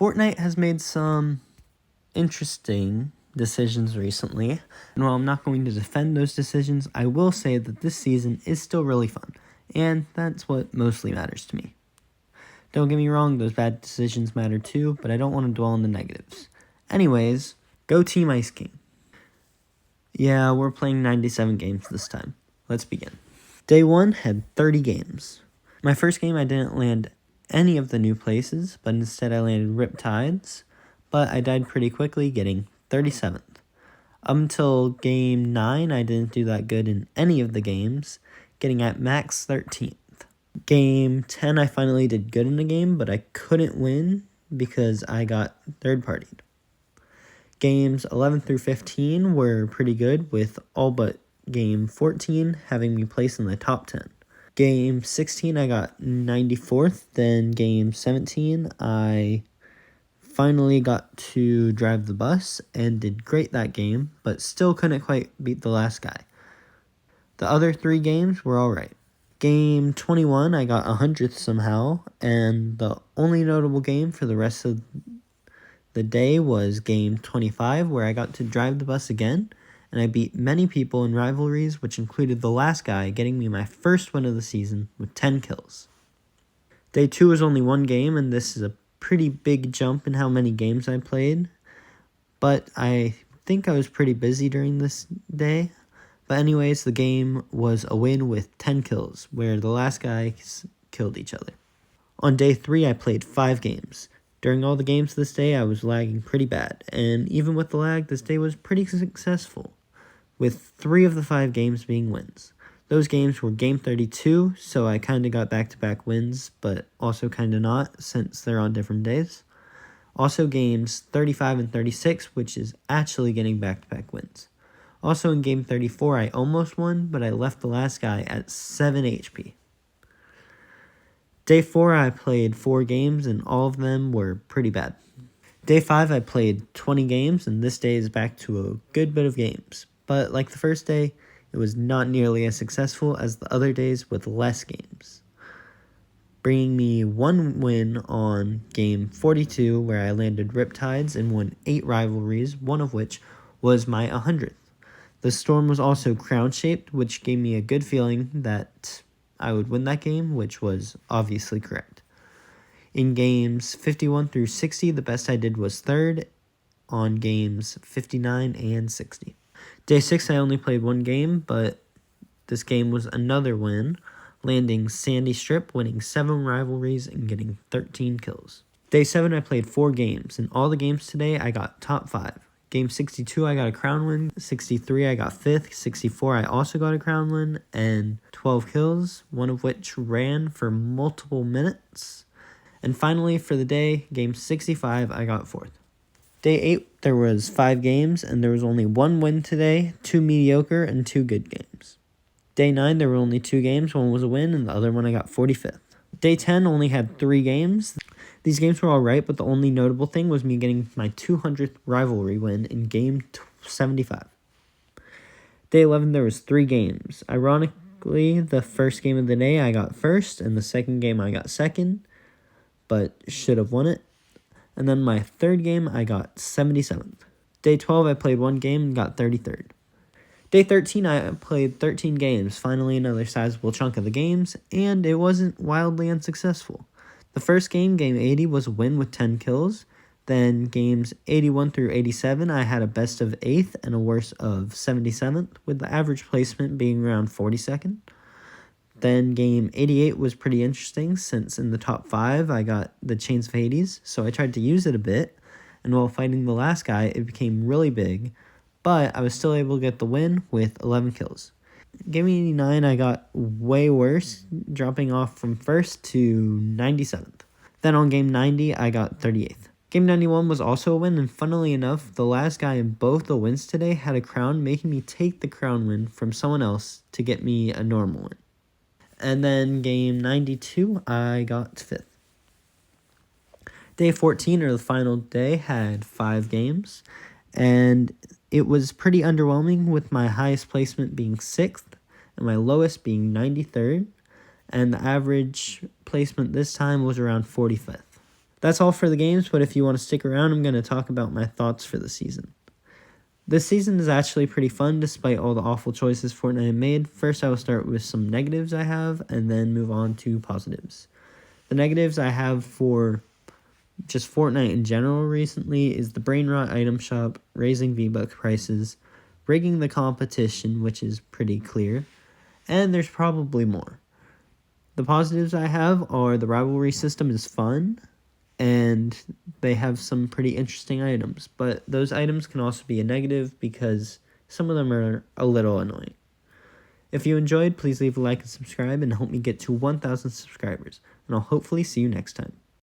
Fortnite has made some interesting decisions recently, and while I'm not going to defend those decisions, I will say that this season is still really fun, and that's what mostly matters to me. Don't get me wrong, those bad decisions matter too, but I don't want to dwell on the negatives. Anyways, go Team Ice King. Yeah, we're playing 97 games this time. Let's begin. Day 1 had 30 games. My first game I didn't land any of the new places, but instead I landed Riptides, but I died pretty quickly, getting 37th. Up until game 9, I didn't do that good in any of the games, getting at max 13th. Game 10, I finally did good in the game, but I couldn't win because I got third-partied. Games 11 through 15 were pretty good, with all but game 14 having me placed in the top 10. Game 16, I got 94th. Then game 17, I finally got to drive the bus and did great that game, but still couldn't quite beat the last guy. The other 3 games were alright. Game 21, I got 100th somehow, and the only notable game for the rest of the day was game 25, where I got to drive the bus again, and I beat many people in rivalries, which included the last guy, getting me my first win of the season with 10 kills. Day 2 was only 1 game, and this is a pretty big jump in how many games I played, but I think I was pretty busy during this day. But anyways, the game was a win with 10 kills, where the last guys killed each other. On day 3, I played 5 games. During all the games this day, I was lagging pretty bad, and even with the lag, this day was pretty successful, with 3 of the 5 games being wins. Those games were game 32, so I kind of got back-to-back wins, but also kind of not, since they're on different days. Also games 35 and 36, which is actually getting back-to-back wins. Also in game 34, I almost won, but I left the last guy at 7 HP. Day 4, I played 4 games, and all of them were pretty bad. Day 5, I played 20 games, and this day is back to a good bit of games. But like the first day, it was not nearly as successful as the other days with less games, bringing me 1 win on game 42, where I landed Riptides and won 8 rivalries, one of which was my 100th. The storm was also crown-shaped, which gave me a good feeling that I would win that game, which was obviously correct. In games 51 through 60, the best I did was 3rd on games 59 and 60. Day 6, I only played 1 game, but this game was another win, landing Sandy Strip, winning 7 rivalries, and getting 13 kills. Day 7, I played 4 games. In all the games today, I got top 5. Game 62, I got a crown win. 63, I got 5th. 64, I also got a crown win, and 12 kills, one of which ran for multiple minutes. And finally, for the day, game 65, I got 4th. Day 8, there was 5 games, and there was only 1 win today, 2 mediocre, and 2 good games. Day 9, there were only 2 games, 1 was a win, and the other one I got 45th. Day 10 only had 3 games. These games were alright, but the only notable thing was me getting my 200th rivalry win in game 75. Day 11, there was 3 games. Ironically, the first game of the day I got 1st, and the second game I got 2nd, but should have won it. And then my 3rd game, I got 77th. Day 12, I played 1 game and got 33rd. Day 13, I played 13 games, finally another sizable chunk of the games, and it wasn't wildly unsuccessful. The first game, game 80, was a win with 10 kills. Then games 81 through 87, I had a best of 8th and a worst of 77th, with the average placement being around 42nd. Then game 88 was pretty interesting, since in the top 5, I got the Chains of Hades, so I tried to use it a bit, and while fighting the last guy, it became really big, but I was still able to get the win with 11 kills. Game 89, I got way worse, dropping off from 1st to 97th. Then on game 90, I got 38th. Game 91 was also a win, and funnily enough, the last guy in both the wins today had a crown, making me take the crown win from someone else to get me a normal win. And then game 92, I got 5th. Day 14, or the final day, had 5 games, and it was pretty underwhelming, with my highest placement being 6th and my lowest being 93rd, and the average placement this time was around 45th. That's all for the games, but if you want to stick around, I'm going to talk about my thoughts for the season. This season is actually pretty fun despite all the awful choices Fortnite made. First, I will start with some negatives I have and then move on to positives. The negatives I have for just Fortnite in general recently is the brain rot item shop, raising V-Buck prices, rigging the competition, which is pretty clear, and there's probably more. The positives I have are the rivalry system is fun, and they have some pretty interesting items, but those items can also be a negative because some of them are a little annoying. If you enjoyed, please leave a like and subscribe and help me get to 1,000 subscribers, and I'll hopefully see you next time.